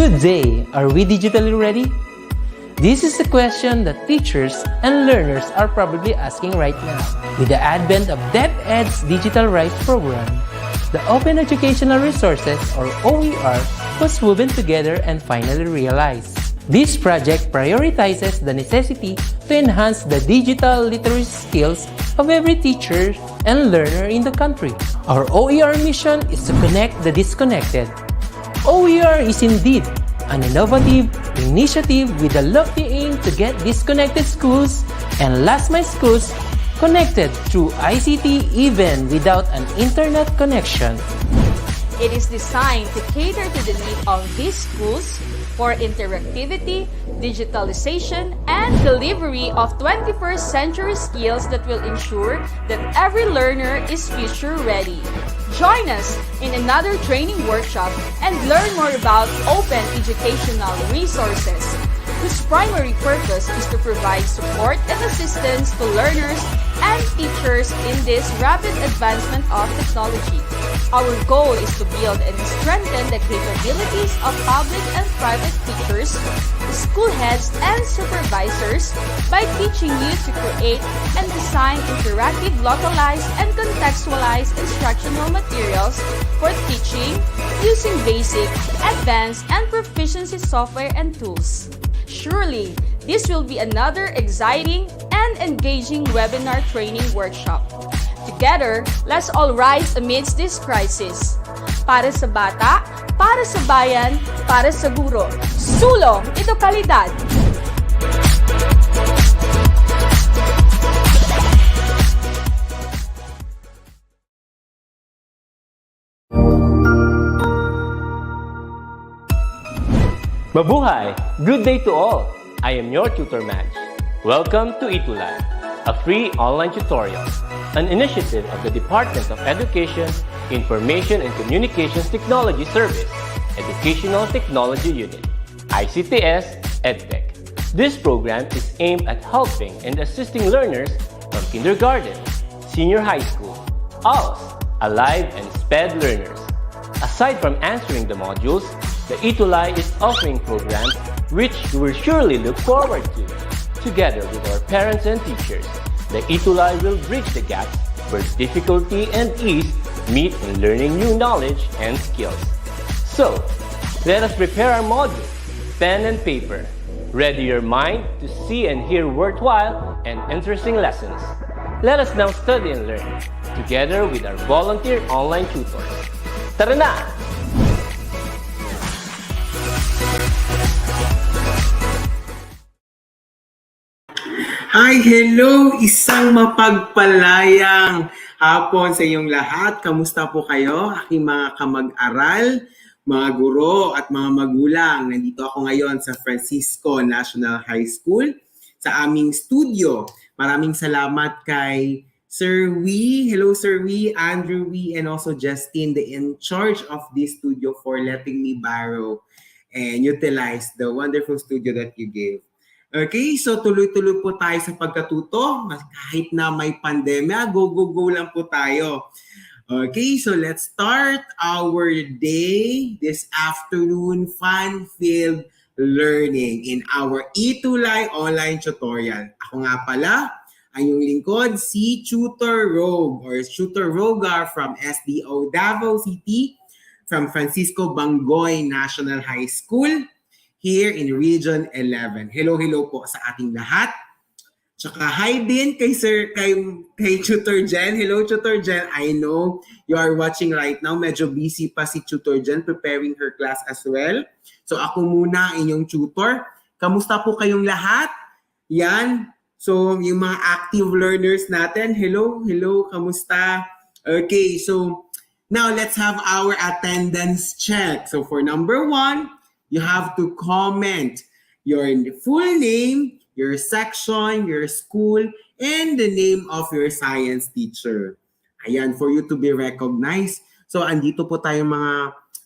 Good day! Are we digitally ready? This is the question that teachers and learners are probably asking right now. With the advent of DepEd's Digital Rights Program, the Open Educational Resources, or OER, was woven together and finally realized. This project prioritizes the necessity to enhance the digital literacy skills of every teacher and learner in the country. Our OER mission is to connect the disconnected. OER is indeed an innovative initiative with a lofty aim to get disconnected schools and last-mile schools connected through ICT even without an internet connection. It is designed to cater to the need of these schools for interactivity, digitalization, and delivery of 21st century skills that will ensure that every learner is future ready. Join us in another training workshop and learn more about open educational resources, whose primary purpose is to provide support and assistance to learners and teachers in this rapid advancement of technology. Our goal is to build and strengthen the capabilities of public and private teachers, school heads, and supervisors by teaching you to create and design interactive, localized, and contextualized instructional materials for teaching using basic, advanced, and proficiency software and tools. Surely, this will be another exciting and engaging webinar training workshop. Together, let's all rise amidst this crisis. Para sa bata, para sa bayan, para sa guro. Sulong edukalidad! Mabuhay! Good day to all! I am your tutor Madge. Welcome to ETUlay, a free online tutorial, an initiative of the Department of Education, Information and Communications Technology Service, Educational Technology Unit, ICTS EdTech. This program is aimed at helping and assisting learners from kindergarten, senior high school, ALS, Alive, and SPED learners. Aside from answering the modules, the ETUlay is offering programs which you will surely look forward to. Together with our parents and teachers, the ETUlay will bridge the gaps where difficulty and ease meet in learning new knowledge and skills. So, let us prepare our modules, pen and paper. Ready your mind to see and hear worthwhile and interesting lessons. Let us now study and learn, together with our volunteer online tutors. Tara na! Hi, hello! Isang mapagpalayang hapon sa inyong lahat. Kamusta po kayo? Aking mga kamag-aral, mga guro at mga magulang. Nandito ako ngayon sa Francisco National High School sa aming studio. Maraming salamat kay Sir Wee. Hello, Sir Wee, Andrew Wee, and also Justin, the in charge of this studio, for letting me borrow and utilize the wonderful studio that you gave. Okay, so tuloy-tuloy po tayo sa pagkatuto. Kahit na may pandemya, go lang po tayo. Okay, so let's start our day this afternoon, fun-filled learning in our ETUlay online tutorial. Ako nga pala, ang iyong lingkod, si Tutor Rogue or Tutor Rogar from SDO Davao City, from Francisco Bangoy National High School, here in Region 11. Hello po sa ating lahat. Tsaka hi din kay Tutor Jen. Hello, Tutor Jen. I know you are watching right now. Medyo busy pa si Tutor Jen preparing her class as well. So ako muna inyong tutor. Kamusta po kayong lahat? Yan. So yung mga active learners natin, hello, kamusta? Okay, so now let's have our attendance check. So for number 1, you have to comment your full name, your section, your school, and the name of your science teacher. Ayan, for you to be recognized. So, andito po tayo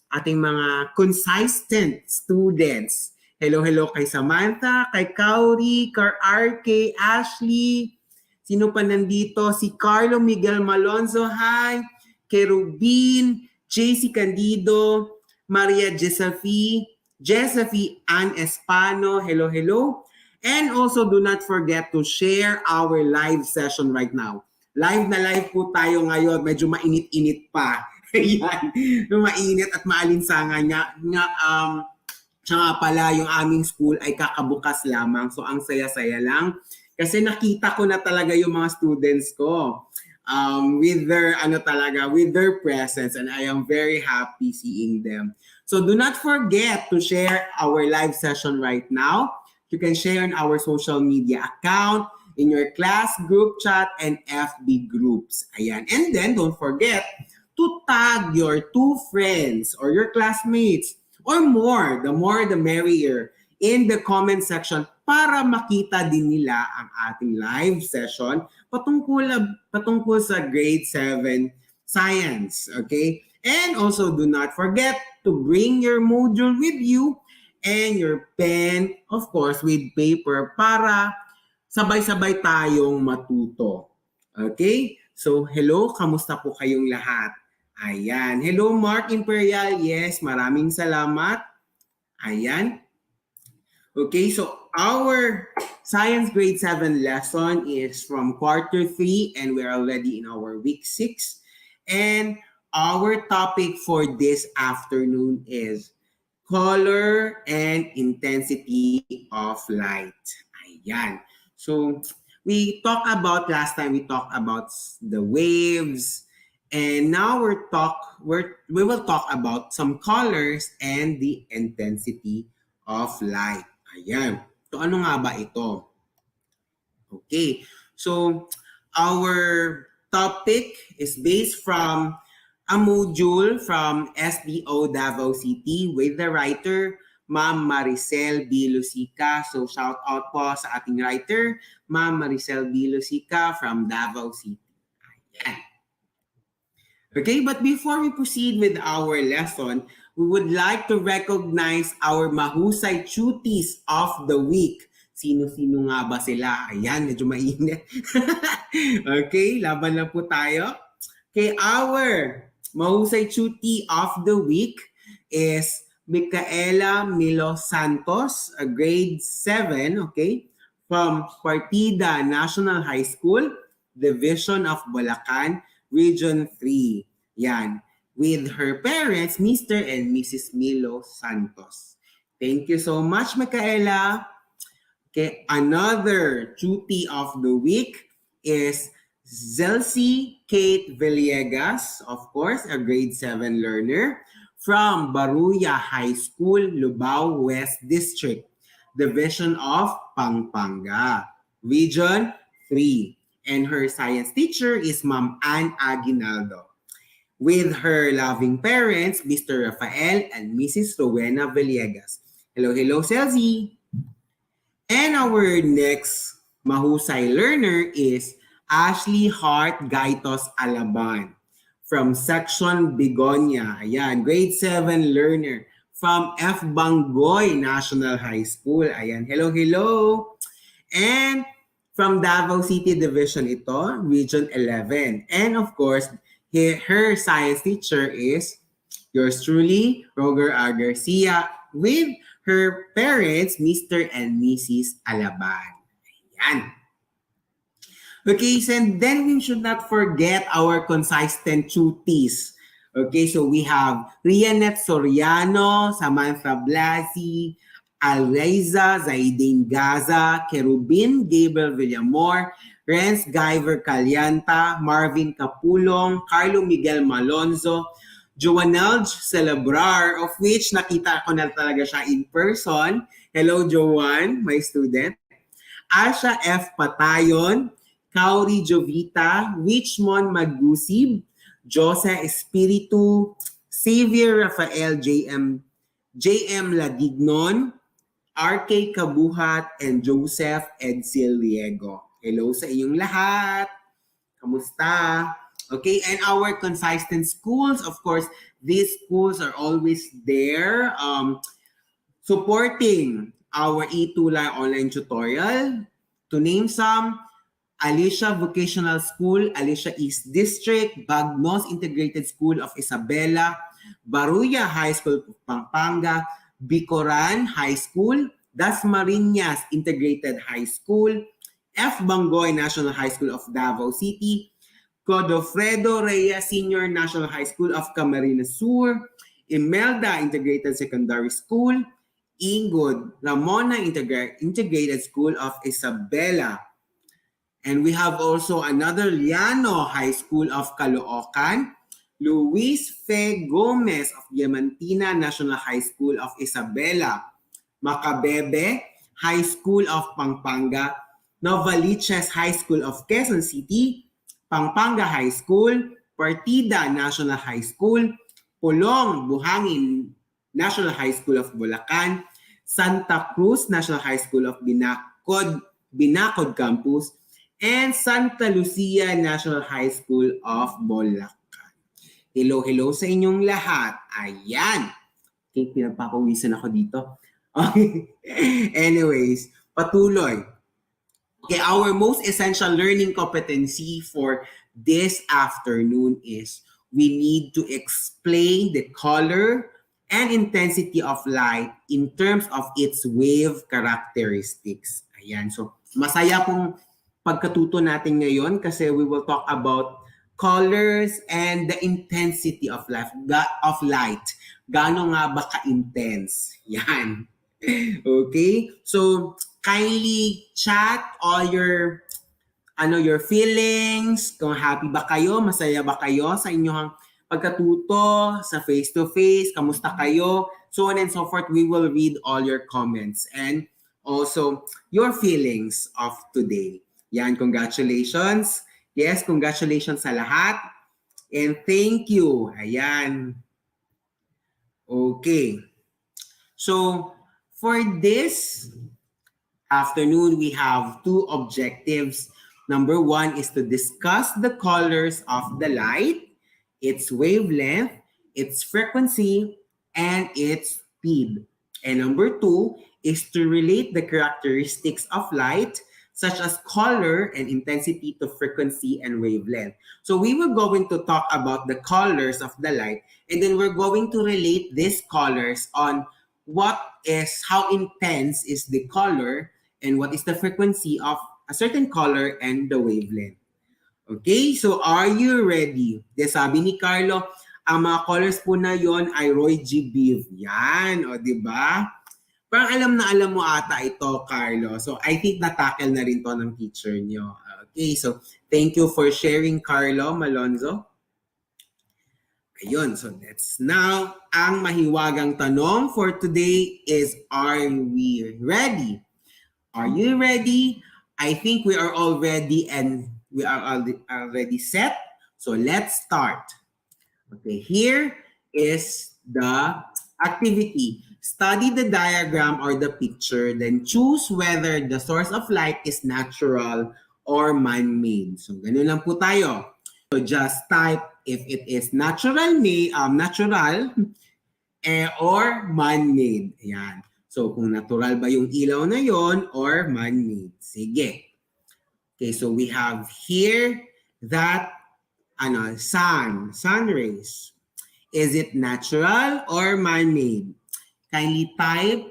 ating mga consistent students. Hello kay Samantha, kay Kauri, kay RK, Ashley. Sino pa nandito? Si Carlo Miguel Malonzo, hi. Kay Rubin, JC Candido, Maria Josephine, Josephine Ann Espano, hello, hello. And also do not forget to share our live session right now. Live po tayo ngayon. Medyo mainit-init pa. Ayan. Mainit at maalinsangan siya nga pala, yung aming school ay kakabukas lamang. So, ang saya-saya lang. Kasi nakita ko na talaga yung mga students ko with their presence. And I am very happy seeing them. So, do not forget to share our live session right now. You can share on our social media account, in your class group chat, and FB groups. Ayan. And then, don't forget to tag your 2 friends or your classmates or more the merrier in the comment section para makita din nila ang ating live session patungkol sa grade 7 science, okay? And also do not forget to bring your module with you and your pen, of course, with paper para sabay-sabay tayong matuto. Okay? So, hello, kamusta po kayong lahat? Ayan. Hello, Mark Imperial. Yes, maraming salamat. Ayan. Okay, so our Science Grade 7 lesson is from quarter 3 and we're already in our week 6. And our topic for this afternoon is color and intensity of light. Ayan. So, last time we talked about the waves, and now we will talk about some colors and the intensity of light. Ayan. So, ano nga ba ito? Okay. So, our topic is based from a module from SDO Davao City with the writer, Ma'am Maricel B. Lusica. So, shout out po sa ating writer, Ma'am Maricel B. Lusica from Davao City. Ayan. Okay, but before we proceed with our lesson, we would like to recognize our mahusay cuties of the week. Sino-sino nga ba sila? Ayan, medyo mainit. Okay, laban lang po tayo. Okay, our mahusay cutie of the week is Micaela Milo Santos, a grade 7, okay, from Partida National High School, Division of Bulacan, Region 3. Yan. With her parents, Mr. and Mrs. Milo Santos. Thank you so much, Micaela. Okay, another cutie of the week is Zelsi Kate Villegas, of course, a grade 7 learner from Baruya High School, Lubao West District, Division of Pampanga, Region 3. And her science teacher is Ma'am Ann Aguinaldo. With her loving parents, Mr. Rafael and Mrs. Rowena Villegas. Hello, hello, Zelsi! And our next mahusay learner is Ashley Hart Gaitos Alaban from Section Bigonia. Ayan, grade 7 learner from F. Bangoy National High School. Ayan, hello, hello. And from Davao City Division ito, Region 11. And of course, her science teacher is yours truly, Roger R. Garcia, with her parents, Mr. and Mrs. Alaban. Ayan. Okay, so and then we should not forget our consistent cuties. Okay, so we have Rianet Soriano, Samantha Blasi, Alreza Zaidin Gaza, Kerubin Gabriel Villamor, Renz Guyver Calyanta, Marvin Capulong, Carlo Miguel Malonzo, Joanelj Celebrar, of which nakita ko na talaga siya in person. Hello, Joanne, my student. Asha F. Patayon, Kauri Jovita, Richmond Magusib, Jose Espiritu, Xavier Rafael J.M. Ladignon, R.K. Kabuhat, and Joseph Edsel Riego. Hello sa inyong lahat. Kamusta? Okay, and our consistent schools, of course, these schools are always there supporting our ETUlay online tutorial. To name some, Alicia Vocational School, Alicia East District, Bagnos Integrated School of Isabela, Baruya High School of Pampanga, Bicoran High School, Dasmariñas Integrated High School, F. Bangoy National High School of Davao City, Godofredo Reyes Senior National High School of Camarines Sur, Imelda Integrated Secondary School, Ingod Ramona Integrated School of Isabela. And we have also another Liano High School of Caloocan, Luis Fe Gomez of Diamantina National High School of Isabela, Macabebe High School of Pampanga, Novaliches High School of Quezon City, Pampanga High School, Partida National High School, Pulong Buhangin National High School of Bulacan, Santa Cruz National High School of Binacod Campus, and Santa Lucia National High School of Bulacan. Hello sa inyong lahat. Ayan. Okay, pinagpapawisan ako dito. Okay. Anyways, patuloy. Okay, our most essential learning competency for this afternoon is we need to explain the color and intensity of light in terms of its wave characteristics. Ayan, so masaya pong pagkatuto natin ngayon kasi we will talk about colors and the intensity of light. Gaano nga ba ka-intense? Yan. Okay? So, kindly chat all your feelings, kung happy ba kayo, masaya ba kayo sa inyong pagkatuto, sa face-to-face, kamusta kayo, so on and so forth. We will read all your comments and also your feelings of today. Yan, congratulations. Yes, congratulations sa lahat. And thank you. Ayan. Okay. So, for this afternoon, we have two objectives. Number one is to discuss the colors of the light, its wavelength, its frequency, and its speed. And number two is to relate the characteristics of light, such as color and intensity to frequency and wavelength. So we were going to talk about the colors of the light, and then we're going to relate these colors on how intense is the color and what is the frequency of a certain color and the wavelength. Okay, so are you ready? Sabi ni Carlo, ang mga colors po na yon ay Roy G. Biv. Yan, o diba? Parang alam mo ata ito, Carlo. So I think natakil na rin to ng teacher nyo. Okay, so thank you for sharing, Carlo Malonzo. Ayun, so that's now. Ang mahiwagang tanong for today is, are we ready? Are you ready? I think we are all ready and we are already set. So let's start. Okay, here is the activity. Study the diagram or the picture, then choose whether the source of light is natural or man-made. So ganun lang po tayo. So just type if it is natural or man-made. Ayan. So kung natural ba yung ilaw na yon or man-made. Sige. Okay, so we have here that sun rays. Is it natural or man-made? Kindly type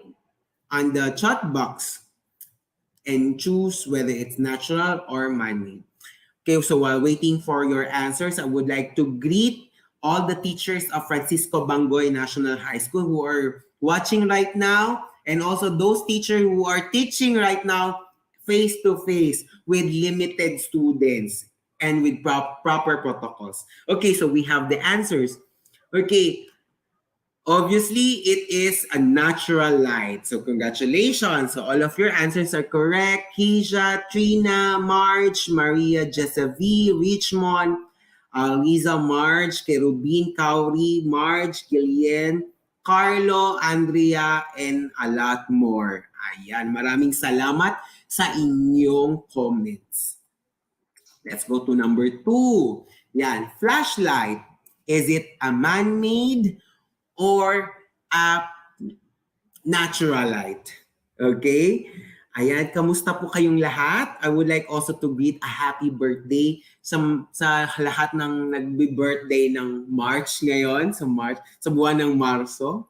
on the chat box and choose whether it's natural or man-made. Okay, so while waiting for your answers, I would like to greet all the teachers of Francisco Bangoy National High School who are watching right now, and also those teachers who are teaching right now face-to-face with limited students and with proper protocols. Okay, so we have the answers. Okay, obviously it is a natural light. So congratulations. So all of your answers are correct. Keisha, Trina, Marge, Maria, Jessavi, Richmond, Liza, Marge, Kerubin, Kauri, Marge, Gillian, Carlo, Andrea, and a lot more. Ayan, maraming salamat sa inyong comments. Let's go to number 2. Yan, flashlight. Is it a man-made or a natural light? Okay? Ayan, kamusta po kayong lahat? I would like also to greet a happy birthday sa lahat ng nagbi-birthday ng March ngayon, sa buwan ng Marso.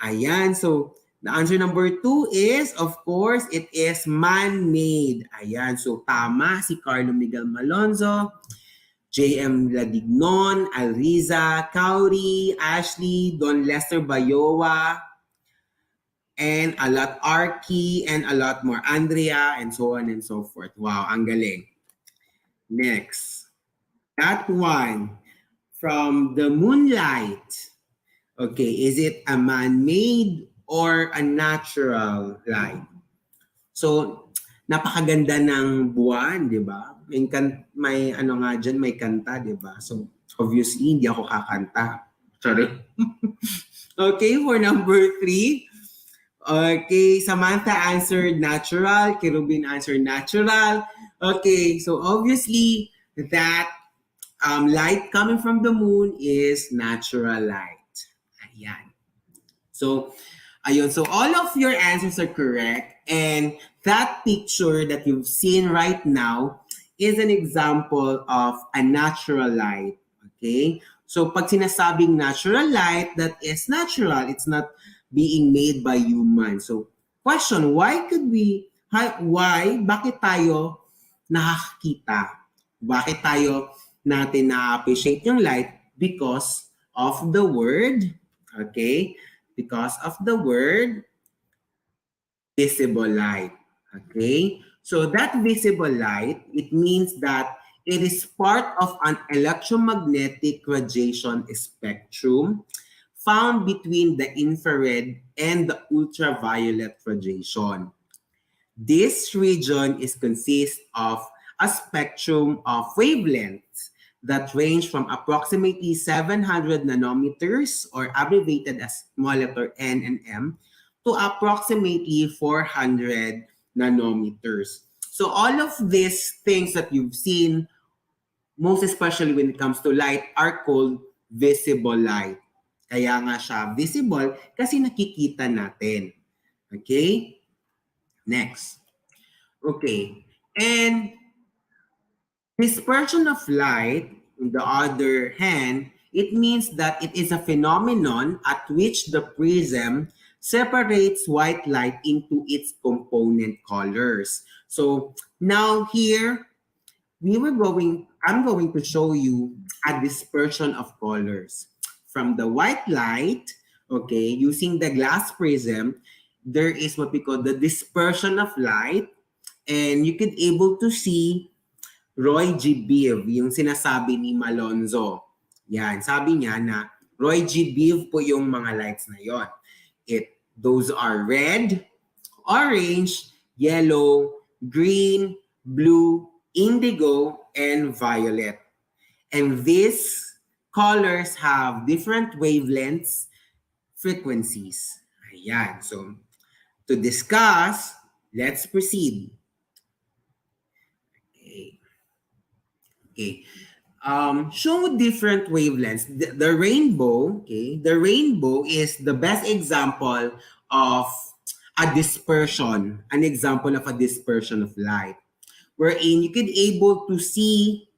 Ayan, so the answer number 2 is, of course, it is man-made. Ayan, so tama si Carlo Miguel Malonzo, J.M. Ladignon, Alriza, Kauri, Ashley, Don Lester Bayowa, and a lot Arky, and a lot more, Andrea, and so on and so forth. Wow, ang galing. Next, that one from the moonlight. Okay, is it a man-made or a natural light? So, napakaganda ng buwan, di ba? May ano nga dyan, may kanta, di ba? So, obviously, hindi ako kakanta. Sorry. Okay, for number 3. Okay, Samantha answered natural. Kirubin answered natural. Okay, so obviously, that light coming from the moon is natural light. Ayan. So, ayun. So, all of your answers are correct. And that picture that you've seen right now is an example of a natural light. Okay? So, pag sinasabing natural light, that is natural. It's not being made by humans. So, question, bakit tayo nakakita? Bakit tayo natin na-appreciate yung light? Because of the word, okay? Because of the word visible light, okay? So that visible light, it means that it is part of an electromagnetic radiation spectrum found between the infrared and the ultraviolet radiation. This region is consist of a spectrum of wavelengths that range from approximately 700 nanometers, or abbreviated as small letter N and M, to approximately 400 nanometers. So all of these things that you've seen, most especially when it comes to light, are called visible light. Kaya nga siya visible kasi nakikita natin. Okay? Next. Okay. And dispersion of light, on the other hand, it means that it is a phenomenon at which the prism separates white light into its component colors. So now here, I'm going to show you a dispersion of colors. From the white light, okay, using the glass prism, there is what we call the dispersion of light, and you can able to see Roy G. Biv, yung sinasabi ni Malonzo. Yan, sabi niya na Roy G. Biv po yung mga lights na yon. Those are red, orange, yellow, green, blue, indigo, and violet. And these colors have different wavelengths, frequencies. Ayan. So, to discuss, let's proceed. Okay. Show different wavelengths. The rainbow, okay, the rainbow is the best example of a dispersion, an example of a dispersion of light, wherein you can able to see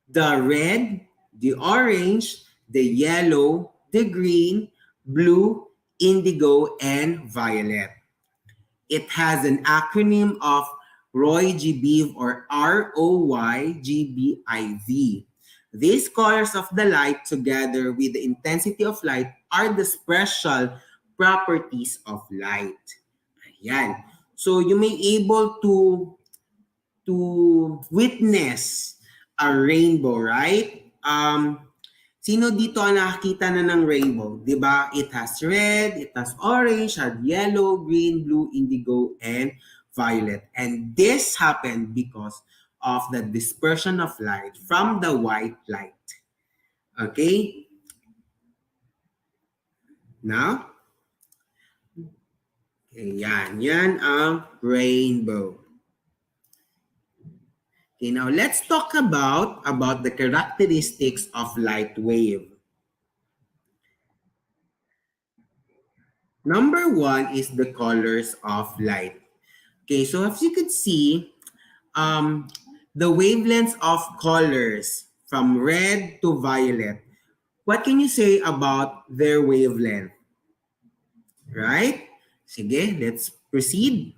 the red, the orange, the yellow, the green, blue, indigo, and violet. It has an acronym of Roy G. Biv, or ROYGBIV. These colors of the light, together with the intensity of light, are the special properties of light. Ayan. So you may able to witness a rainbow, right? Sino dito ang nakakita na ng rainbow? Diba? It has red, it has orange, has yellow, green, blue, indigo, and violet. And this happened because of the dispersion of light from the white light. Okay? Now? Okay, yan ang rainbow. Okay, now let's talk about the characteristics of light wave. Number 1 is the colors of light. Okay, so as you could see, the wavelengths of colors from red to violet. What can you say about their wavelength? Right? Sige, let's proceed.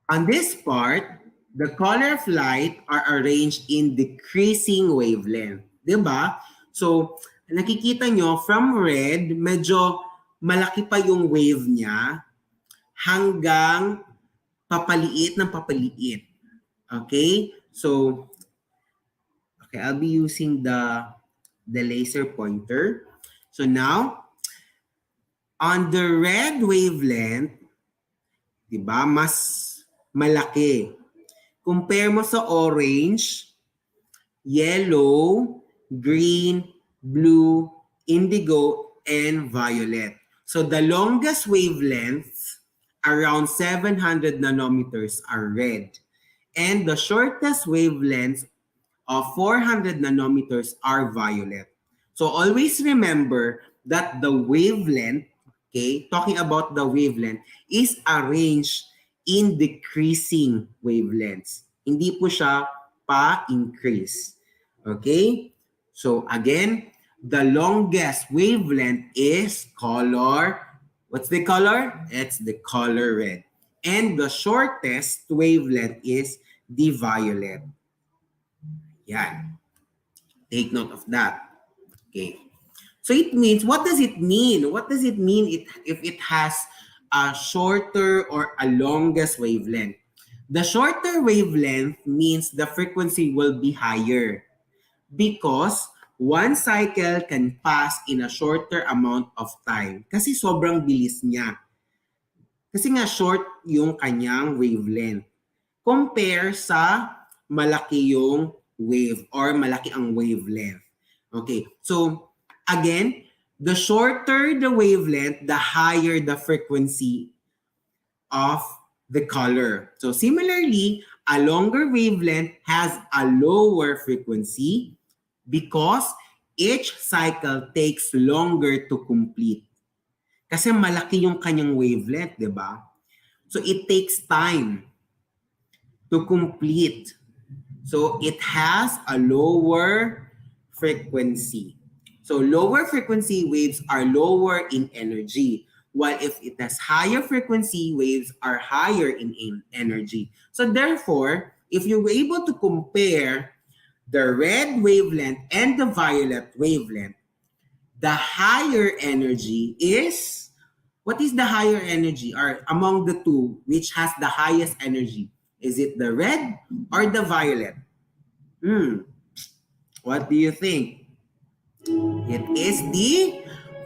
On this part, the color of light are arranged in decreasing wavelength. Diba? So, nakikita nyo, from red, medyo malaki pa yung wave niya hanggang papaliit ng papaliit. Okay? So, okay, I'll be using the laser pointer. So now, on the red wavelength, diba, mas malaki. Compare mo sa orange, yellow, green, blue, indigo, and violet. So the longest wavelengths, around 700 nanometers, are red. And the shortest wavelengths of 400 nanometers are violet. So always remember that the wavelength, okay, talking about the wavelength, is arranged in decreasing wavelengths. Hindi po siya pa-increase. Okay? So again, the longest wavelength is color. What's the color? It's the color red. And the shortest wavelength is the violet. Yan. Take note of that. Okay. So it means, what does it mean? What does it mean if it has a shorter or a longest wavelength? The shorter wavelength means the frequency will be higher because one cycle can pass in a shorter amount of time. Kasi sobrang bilis niya. Kasi nga short yung kanyang wavelength. Compare sa malaki yung wave or malaki ang wavelength. Okay, so again, the shorter the wavelength, the higher the frequency of the color. So similarly, a longer wavelength has a lower frequency because each cycle takes longer to complete. Kasi malaki yung kanyang wavelength, di ba? So it takes time to complete. So it has a lower frequency. So lower frequency waves are lower in energy, while if it has higher frequency, waves are higher in energy. So therefore, if you were able to compare the red wavelength and the violet wavelength, the higher energy is, what is the higher energy? Or among the two, which has the highest energy? Is it the red or the violet? What do you think? It is the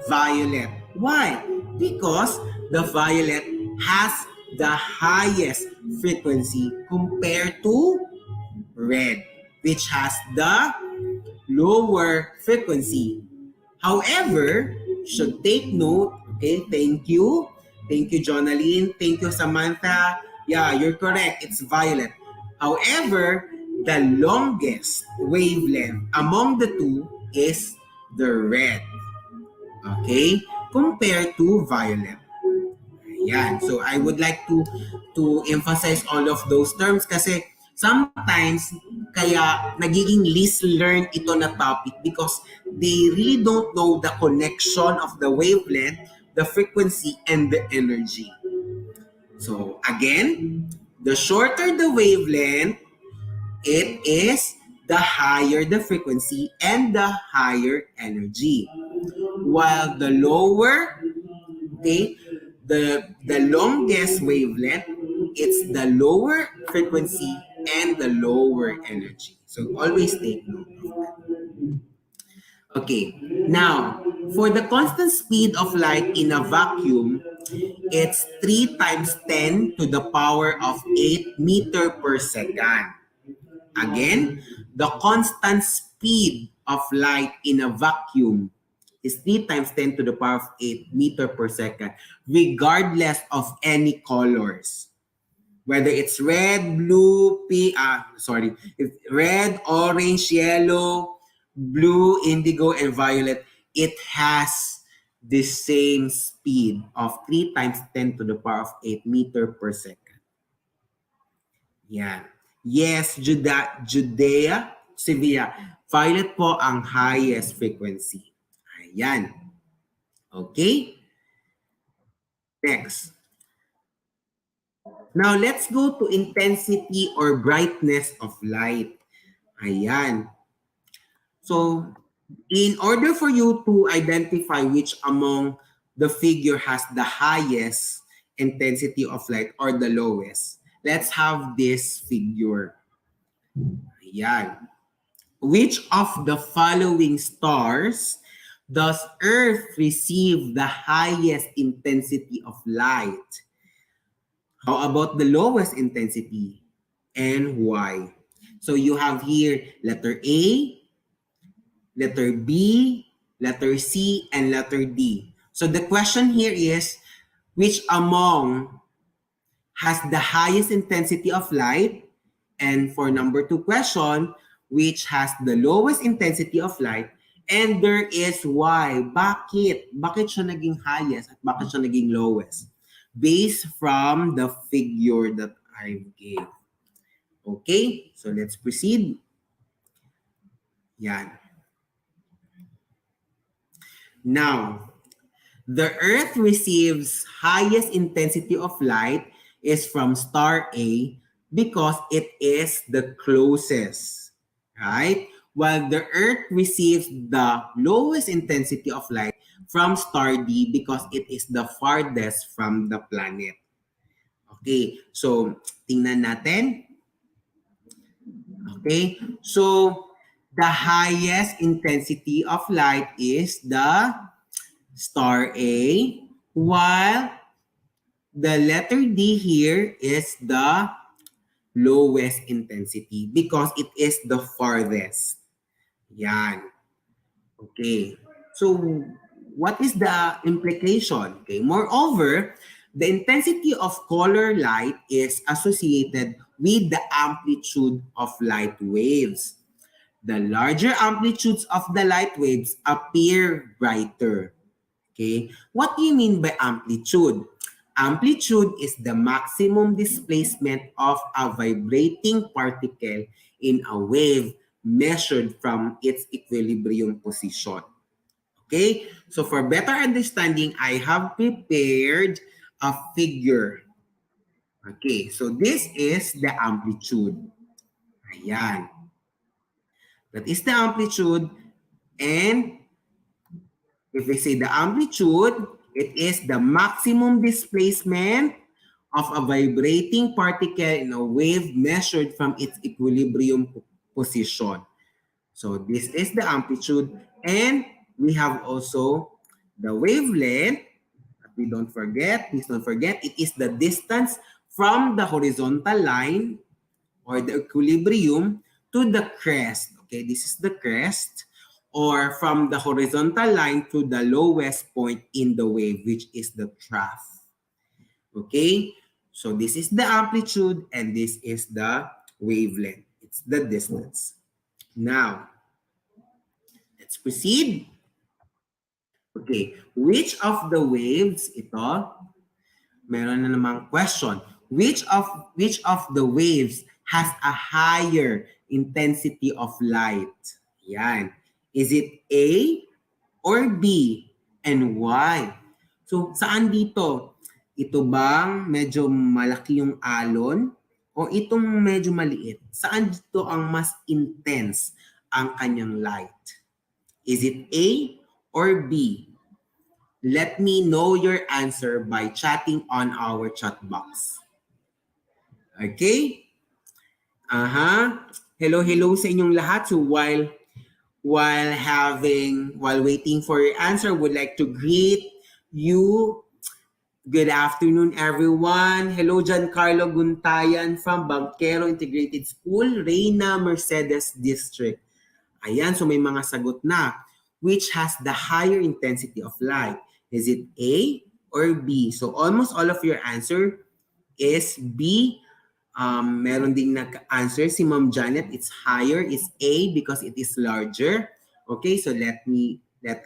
violet. Why? Because the violet has the highest frequency compared to red, which has the lower frequency. However, you should take note, okay, thank you. Thank you, Jonaline. Thank you, Samantha. Yeah, you're correct. It's violet. However, the longest wavelength among the two is the red. Okay? Compared to violet. Ayan. So I would like to emphasize all of those terms kasi sometimes kaya nagiging least learned ito na topic because they really don't know the connection of the wavelength, the frequency, and the energy. So again, the shorter the wavelength, it is the higher the frequency and the higher energy. While the lower, okay, the longest wavelength, it's the lower frequency and the lower energy. So always take note of that. Okay, now for the constant speed of light in a vacuum, it's 3 times 10 to the power of 8 meter per second. Again, the constant speed of light in a vacuum is 3 times 10 to the power of 8 meter per second, regardless of any colors. Whether it's red, blue, it's red, orange, yellow, blue, indigo, and violet, it has the same speed of 3 times 10 to the power of 8 meter per second. Yan. Yes, Judea, Sevilla. Violet po ang highest frequency. Ayan. Okay? Next. Now, let's go to intensity or brightness of light. Ayan. So, in order for you to identify which among the figure has the highest intensity of light or the lowest, let's have this figure. Ayan. Which of the following stars does Earth receive the highest intensity of light? How about the lowest intensity and why? So you have here letter A, letter B, letter C, and letter D. So the question here is, which among has the highest intensity of light? And for number 2 question, which has the lowest intensity of light? And there is why. Bakit? Bakit siya naging highest at bakit siya naging lowest? Based from the figure that I gave. Okay, so let's proceed. Yan. Now, the Earth receives highest intensity of light is from star A because it is the closest, right? While the Earth receives the lowest intensity of light from star D because it is the farthest from the planet. Okay, so tingnan natin. Okay, so the highest intensity of light is the star A, while the letter D here is the lowest intensity because it is the farthest. Yan. Okay. So, what is the implication? Okay. Moreover, the intensity of color light is associated with the amplitude of light waves. The larger amplitudes of the light waves appear brighter. Okay, what do you mean by amplitude? Amplitude is the maximum displacement of a vibrating particle in a wave measured from its equilibrium position. Okay, so for better understanding, I have prepared a figure. Okay, so this is the amplitude. Ayan. That is the amplitude, and if we say the amplitude, it is the maximum displacement of a vibrating particle in a wave measured from its equilibrium position. So this is the amplitude, and we have also the wavelength. Please don't forget, it is the distance from the horizontal line or the equilibrium to the crest. Okay, this is the crest, or from the horizontal line to the lowest point in the wave, which is the trough. Okay, so this is the amplitude and this is the wavelength. It's the distance. Now, let's proceed. Okay, which of the waves, ito, meron na namang question. Which of the waves has a higher intensity of light? Yan. Is it A or B? And why? So, saan dito? Ito bang medyo malaki yung alon? O itong medyo maliit? Saan dito ang mas intense ang kanyang light? Is it A or B? Let me know your answer by chatting on our chat box. Okay? Hello sa inyong lahat. So while waiting for your answer, would like to greet you. Good afternoon, everyone. Hello, Giancarlo Guntayan from Banquero Integrated School, Reina Mercedes District. Ayan, so may mga sagot na. Which has the higher intensity of light? Is it A or B? So almost all of your answer is B. Meron ding nag-answer si Ma'am Janet. It's higher. It's A because it is larger. Okay, so let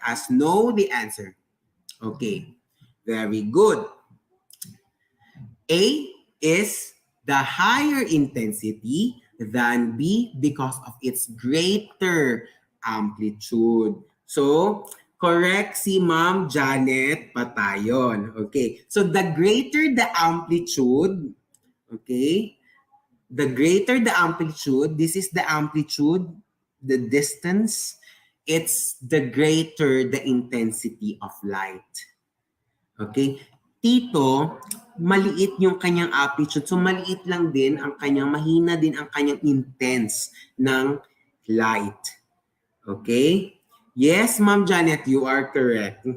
us know the answer. Okay, very good. A is the higher intensity than B because of its greater amplitude. So, Correct si Ma'am Janet Patayon. Okay. So the greater the amplitude, okay, the greater the amplitude, this is the amplitude, the distance, it's the greater the intensity of light. Okay? Tito, maliit yung kanyang amplitude. So maliit lang din ang kanyang, mahina din ang kanyang intense ng light. Okay? Yes, Ma'am Janet, you are correct.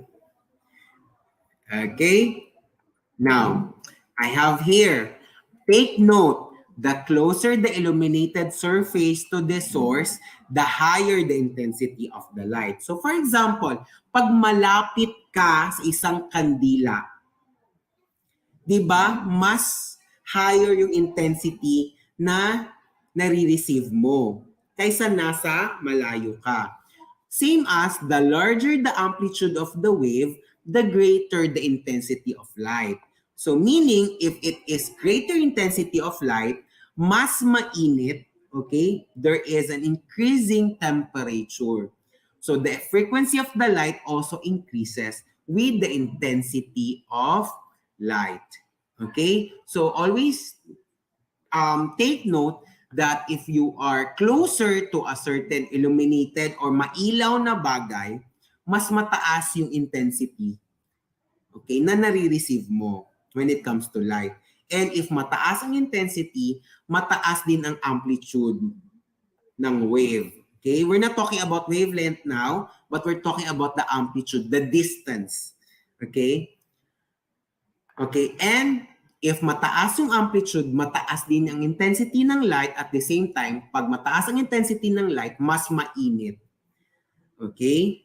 Okay? Now, I have here, take note, the closer the illuminated surface to the source, the higher the intensity of the light. So for example, pag malapit ka sa isang kandila, di ba, mas higher yung intensity na nare-receive mo kaysa nasa malayo ka. Same as the larger the amplitude of the wave, the greater the intensity of light. So meaning, if it is greater intensity of light, mas mainit, okay, there is an increasing temperature. So the frequency of the light also increases with the intensity of light. Okay? So always take note that if you are closer to a certain illuminated or mailaw na bagay, mas mataas yung intensity, okay, na nare-receive mo when it comes to light. And if mataas ang intensity, mataas din ang amplitude ng wave. Okay? We're not talking about wavelength now, but we're talking about the amplitude, the distance. Okay? Okay, and if mataas yung amplitude, mataas din ang intensity ng light. At the same time, pag mataas ang intensity ng light, mas mainit. Okay?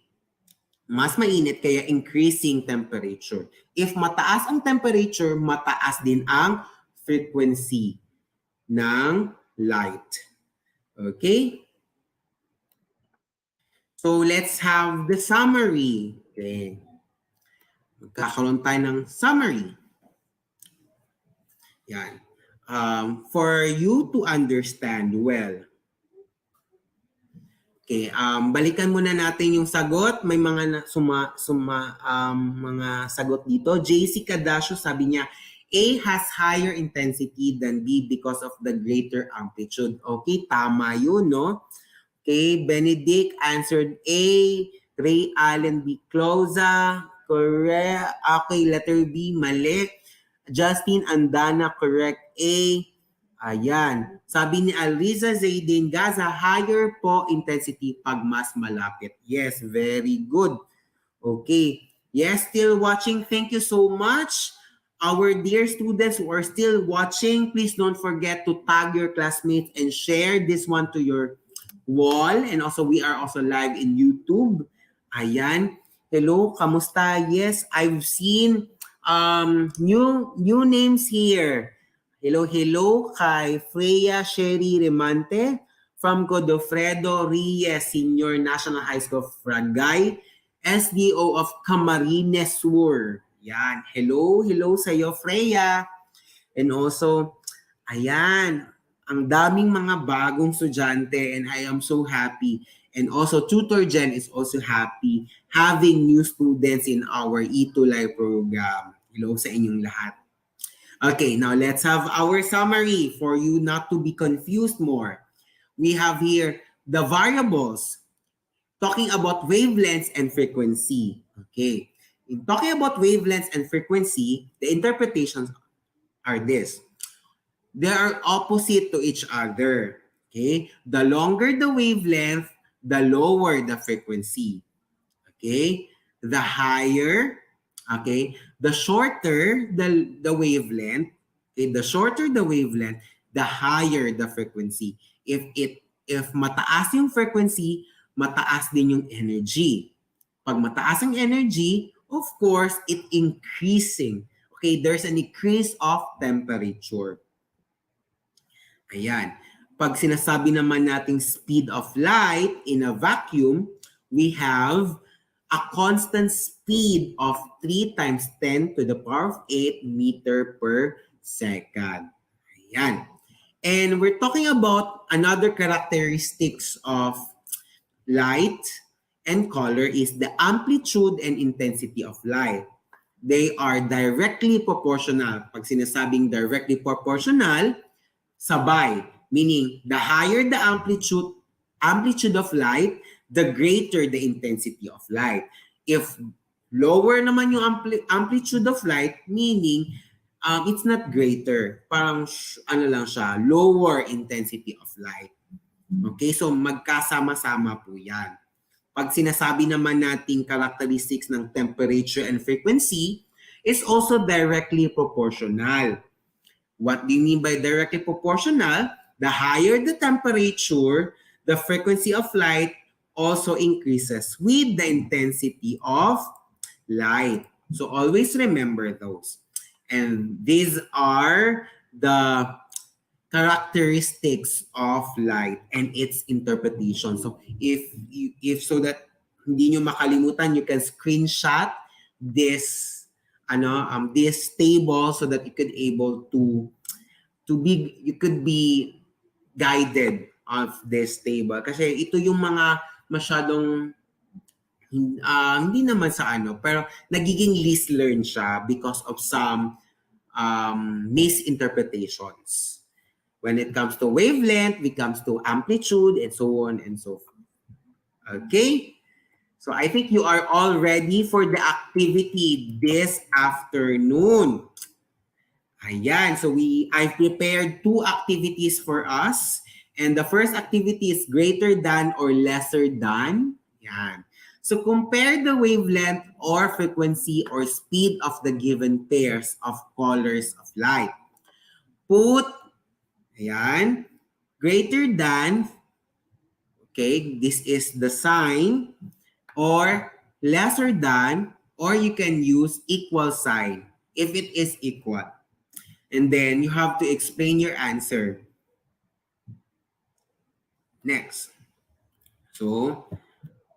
Mas mainit, kaya increasing temperature. If mataas ang temperature, mataas din ang frequency ng light. Okay? So let's have the summary. Okay. Magkakaroon tayo ng summary. Yan. For you to understand well. Okay, balikan muna natin yung sagot. May mga mga sagot dito. JC Cadasio, sabi niya, A has higher intensity than B because of the greater amplitude. Okay, tama yun, no? Okay, Benedict answered A. Ray Allen B. Cloza, correct. Okay, letter B, mali. Justin Andana, correct A. Ayan. Sabi ni Alriza Zaydin Gaza, higher po intensity pag mas malapit. Yes, very good. Okay. Yes, still watching. Thank you so much. Our dear students who are still watching, please don't forget to tag your classmates and share this one to your wall. And also, we are also live in YouTube. Ayan. Hello, kamusta? Yes, I've seen new names here. Hello kay Freya Sherry Remante from Godofredo Reyes Senior National High School of Fragay, SDO of Camarines Sur. Yan. Hello sa iyo, Freya. And also, ayan, ang daming mga bagong estudyante and I am so happy. And also, Tutor Jen is also happy having new students in our ETUlay program. Hello sa inyong lahat. Okay, now let's have our summary for you not to be confused more. We have here the variables talking about wavelengths and frequency. Okay, in talking about wavelengths and frequency, the interpretations are this. They are opposite to each other. Okay, the longer the wavelength, the lower the frequency. Okay, the higher, okay, the shorter the wavelength, okay, the shorter the wavelength, the higher the frequency. If mataas yung frequency, mataas din yung energy. Pag mataas ang energy, of course, it increasing. Okay, there's an increase of temperature. Ayan. Pag sinasabi naman nating speed of light in a vacuum, we have a constant speed of 3 times 10 to the power of 8 meter per second. Ayan. And we're talking about another characteristics of light, and color is the amplitude and intensity of light. They are directly proportional. Pag sinasabing directly proportional, sabay. Meaning, the higher the amplitude of light, the greater the intensity of light. If lower naman yung amplitude of light, meaning it's not greater. Parang ano lang siya, lower intensity of light. Okay, so magkasama-sama po yan. Pag sinasabi naman nating characteristics ng temperature and frequency is also directly proportional. What do you mean by directly proportional? The higher the temperature, the frequency of light also increases with the intensity of light. So always remember those. And these are the characteristics of light and its interpretation. So if so that hindi nyo makalimutan, you can screenshot this this table so that you could be guided of this table. Kasi ito yung mga masyadong hindi naman sa pero nagiging least learned siya because of some misinterpretations. When it comes to wavelength, it comes to amplitude, and so on and so forth. Okay? So I think you are all ready for the activity this afternoon. Ayan. So I've prepared 2 activities for us. And the first activity is greater than or lesser than. Ayan. So compare the wavelength or frequency or speed of the given pairs of colors of light. Put ayan, greater than, okay, this is the sign, or lesser than, or you can use equal sign if it is equal. And then you have to explain your answer. Next. So,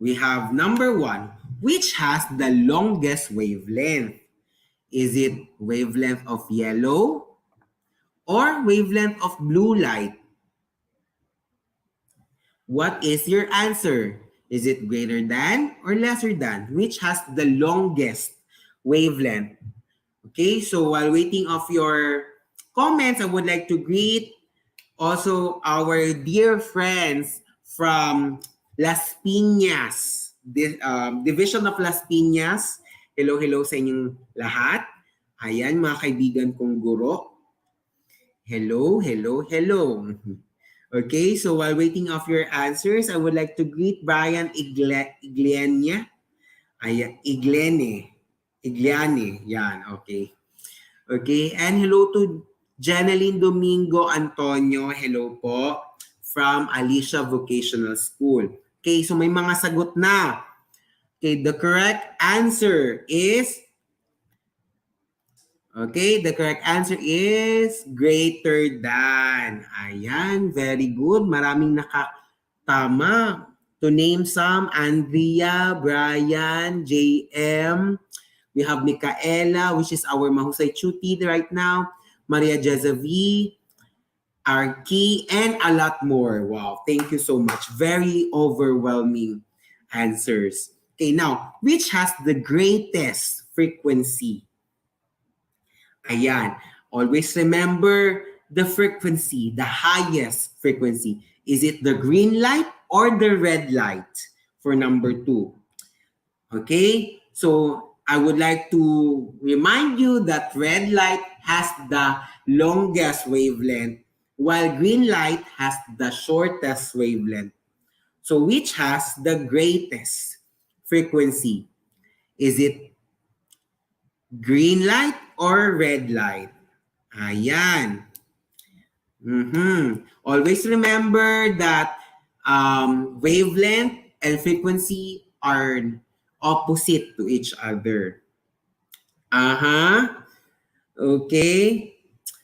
we have number 1, which has the longest wavelength? Is it wavelength of yellow or wavelength of blue light? What is your answer? Is it greater than or lesser than? Which has the longest wavelength? Okay, so while waiting of your comments, I would like to greet also our dear friends from Las Piñas, Division of Las Piñas. Hello sa inyong lahat. Ayan, mga kaibigan kong guro. Hello. Okay, so while waiting of your answers, I would like to greet Brian Igliane. Yan, okay. Okay, and hello to Janeline Domingo Antonio. Hello po from Alicia Vocational School. Okay, so may mga sagot na. Okay, the correct answer is greater than. Ayan, very good. Maraming nakatama. To name some, Andrea, Brian, JM. We have Micaela, which is our Mahusay Chuti right now. Maria Jezavi, Arki, and a lot more. Wow, thank you so much. Very overwhelming answers. Okay, now, which has the greatest frequency? Ayan. Always remember the frequency, the highest frequency. Is it the green light or the red light for number 2? Okay, so I would like to remind you that red light has the longest wavelength while green light has the shortest wavelength. So which has the greatest frequency? Is it green light or red light? Ayan. Always remember that wavelength and frequency are opposite to each other. Okay.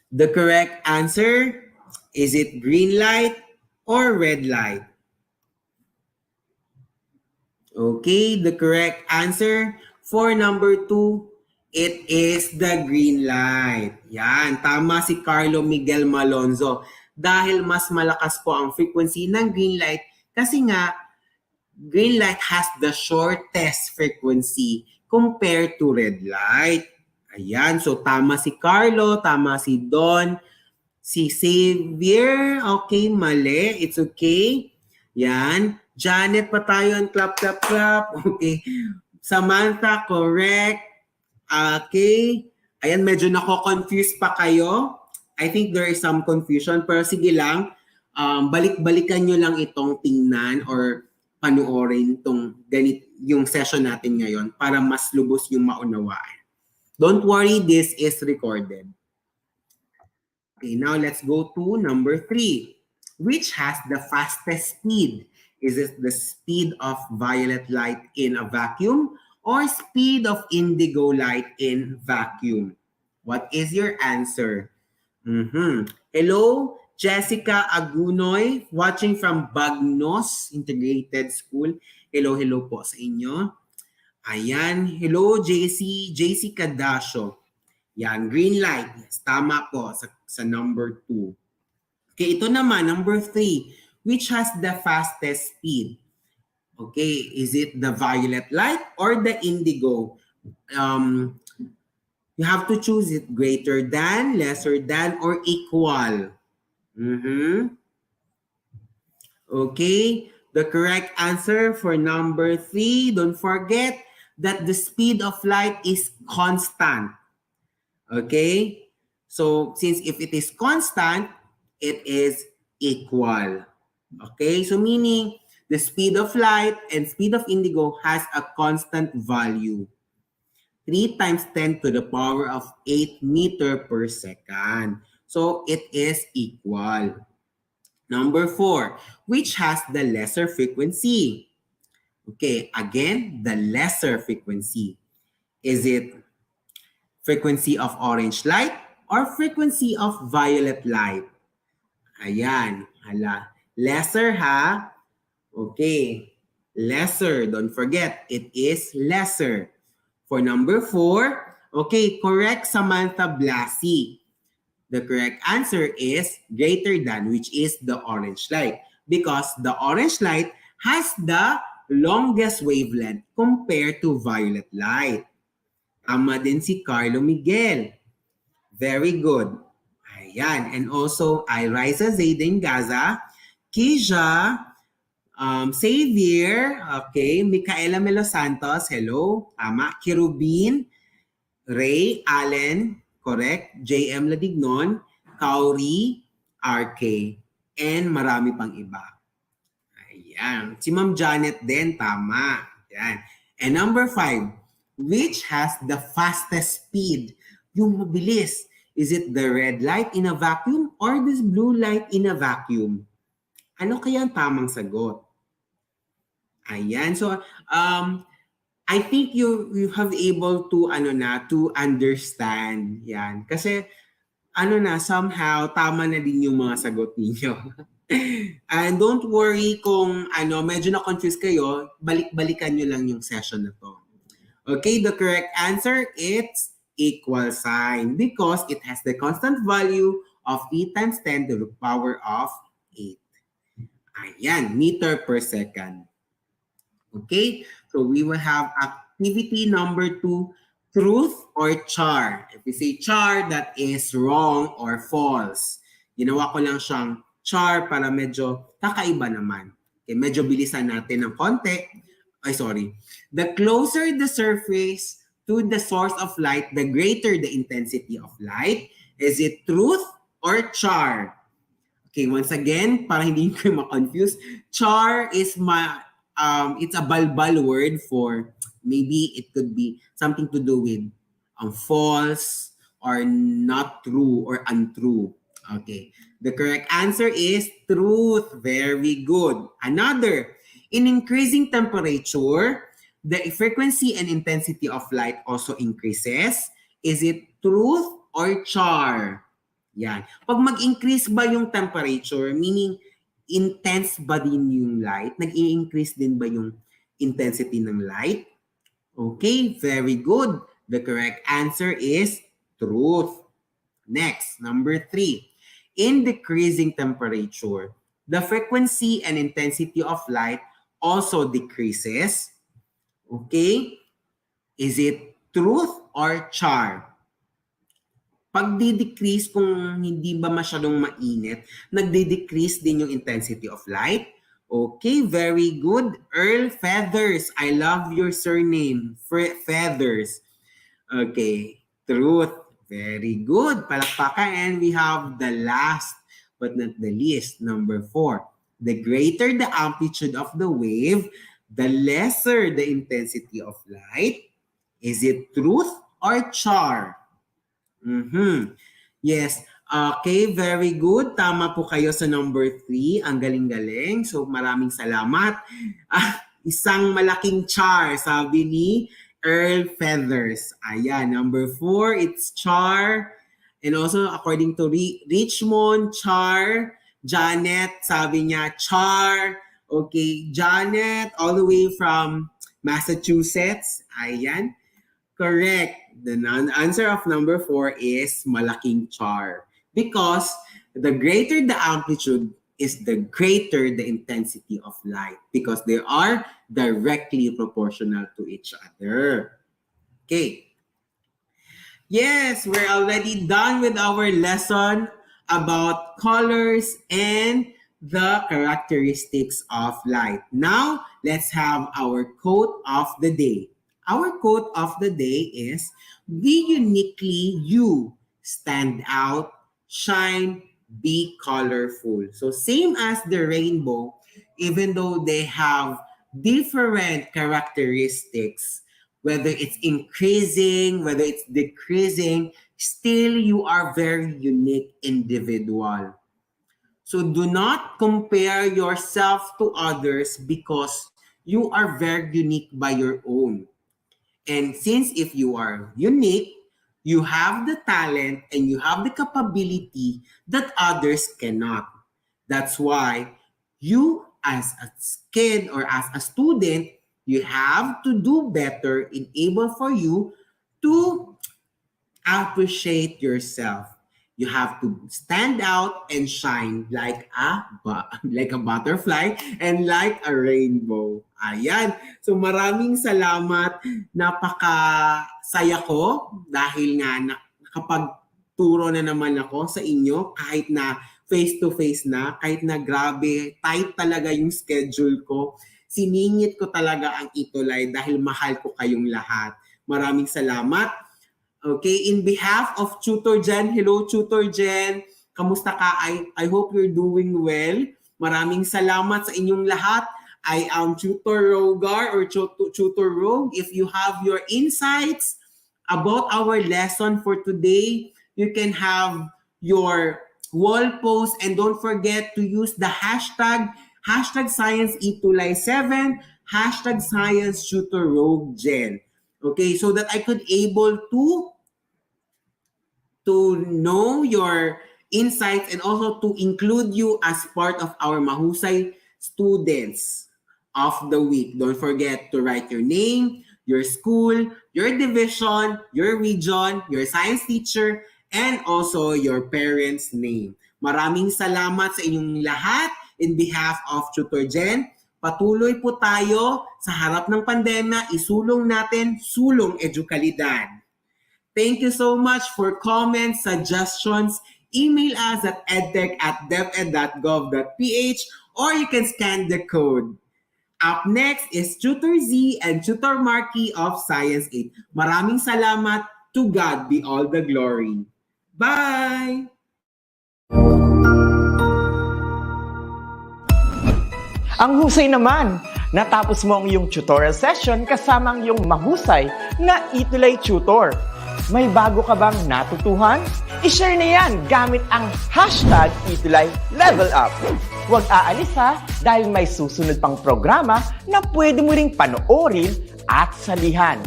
The correct answer, is it green light or red light? Okay, the correct answer for number 2, it is the green light. Yan, tama si Carlo Miguel Malonzo. Dahil mas malakas po ang frequency ng green light kasi nga green light has the shortest frequency compared to red light. Ayan, so tama si Carlo, tama si Don, si Xavier, okay, mali, it's okay. Yan, Janet pa tayo, clap, clap, clap, okay. Samantha, correct. Okay. Ayan, medyo nako-confuse pa kayo. I think there is some confusion, pero sige lang, balik-balikan nyo lang itong tingnan or panuorin yung session natin ngayon para mas lubos yung maunawaan. Don't worry, this is recorded. Okay, now let's go to number 3. Which has the fastest speed? Is it the speed of violet light in a vacuum or speed of indigo light in vacuum? What is your answer? Hello, Jessica Agunoy, watching from Bagnos Integrated School. Hello po sa inyo. Ayan, hello JC Cadasio. Yan, green light. Yes, tama po sa number 2. Okay, ito naman, number 3. Which has the fastest speed? Okay, is it the violet light or the indigo? You have to choose it greater than, lesser than, or equal. Okay, the correct answer for number 3, don't forget that the speed of light is constant. Okay, so since if it is constant, it is equal. Okay, so meaning the speed of light and speed of indigo has a constant value. 3 times 10 to the power of 8 meter per second. So it is equal. Number 4, which has the lesser frequency? Okay, again, the lesser frequency. Is it frequency of orange light or frequency of violet light? Ayan, hala. Lesser ha? Okay, lesser. Don't forget, it is lesser. For number 4, okay, correct Samantha Blasi. The correct answer is greater than, which is the orange light. Because the orange light has the longest wavelength compared to violet light. Tama din si Carlo Miguel. Very good. Ayan. And also, Iraisa Zayden Gaza, Kija, Xavier, okay, Micaela Melo Santos, hello, tama, Kirubin, Ray, Allen, correct, JM Ladignon, Kauri, RK, and marami pang iba. Ayan. Si Ma'am Janet din, tama. Ayan. And number 5, which has the fastest speed? Yung mabilis. Is it the red light in a vacuum or this blue light in a vacuum? Ano kaya ang tamang sagot? Ayan. So, I think you have able to to understand yan kasi somehow tama na din yung mga sagot niyo. And don't worry kung medyo na confuse kayo, balik-balikan niyo lang yung session na to. Okay, the correct answer is equal sign because it has the constant value of 8 times 10 to the power of 8. Ayan, meter per second. Okay, so we will have activity number 2, truth or char. If we say char, that is wrong or false. Ginawa ko lang siyang char para medyo kakaiba naman. Okay, medyo bilisan natin ng konti. The closer the surface to the source of light, the greater the intensity of light. Is it truth or char? Okay, once again, para hindi ko ma-confuse, char is it's a balbal word for maybe it could be something to do with false or not true or untrue. Okay, the correct answer is truth. Very good. Another, in increasing temperature, the frequency and intensity of light also increases. Is it truth or char? Yan. Pag mag-increase ba yung temperature, meaning intense ba din yung light? Nag-i-increase din ba yung intensity ng light? Okay, very good. The correct answer is truth. Next, number 3. In decreasing temperature, the frequency and intensity of light also decreases. Okay? Is it truth or char? Pag di-decrease, kung hindi ba masyadong mainit, nagdi-decrease din yung intensity of light. Okay, very good. Earl Feathers, I love your surname. Feathers. Okay, truth. Very good. Palakpakan. And we have the last but not the least, number 4. The greater the amplitude of the wave, the lesser the intensity of light. Is it truth or char? Yes. Okay, very good. Tama po kayo sa number 3. Ang galing-galing. So maraming salamat. Isang malaking char, sabi ni Earl Feathers. Ayan, number 4, it's char. And also, according to Richmond, char. Janet, sabi niya, char. Okay, Janet, all the way from Massachusetts. Ayan. Correct. The answer of number 4 is malaking char. Because the greater the amplitude is the greater the intensity of light. Because they are directly proportional to each other. Okay. Yes, we're already done with our lesson about colors and the characteristics of light. Now, let's have our quote of the day. Our quote of the day is, be uniquely you, stand out, shine, be colorful. So same as the rainbow, even though they have different characteristics, whether it's increasing, whether it's decreasing, still you are very unique individual. So do not compare yourself to others because you are very unique by your own. And since if you are unique, you have the talent and you have the capability that others cannot. That's why you as a kid or as a student, you have to do better in able for you to appreciate yourself. You have to stand out and shine like a butterfly and like a rainbow. Ayan. So maraming salamat. Napakasaya ko dahil nga nakapagturo na naman ako sa inyo kahit na face-to-face na, kahit na grabe, tight talaga yung schedule ko. Siningit ko talaga ang ETUlay dahil mahal ko kayong lahat. Maraming salamat. Okay, in behalf of Tutor Jen, hello Tutor Jen, kamusta ka? I hope you're doing well. Maraming salamat sa inyong lahat. I am Tutor Rogar or Tutor Rogue. If you have your insights about our lesson for today, you can have your wall post and don't forget to use the hashtag #ScienceETUlay7, #ScienceTutorRogueJen. Okay, so that I could able to know your insights and also to include you as part of our Mahusay students of the week. Don't forget to write your name, your school, your division, your region, your science teacher, and also your parents' name. Maraming salamat sa inyong lahat in behalf of Tutor Jen. Patuloy po tayo sa harap ng pandemya, isulong natin, sulong edukalidad. Thank you so much for comments, suggestions. Email us at edtech@deped.gov.ph or you can scan the code. Up next is Tutor Z and Tutor Marky of Science 8. Maraming salamat. To God be all the glory. Bye! Ang husay naman! Natapos mo ang iyong tutorial session kasama ang iyong mahusay na ETUlay tutor. May bago ka bang natutuhan? I-share na yan gamit ang #ETUlayLevelUp. Huwag aalis ha dahil may susunod pang programa na pwede mo ring panoorin at salihan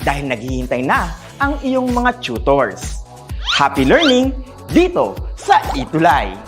dahil naghihintay na ang iyong mga tutors. Happy learning dito sa ETUlay!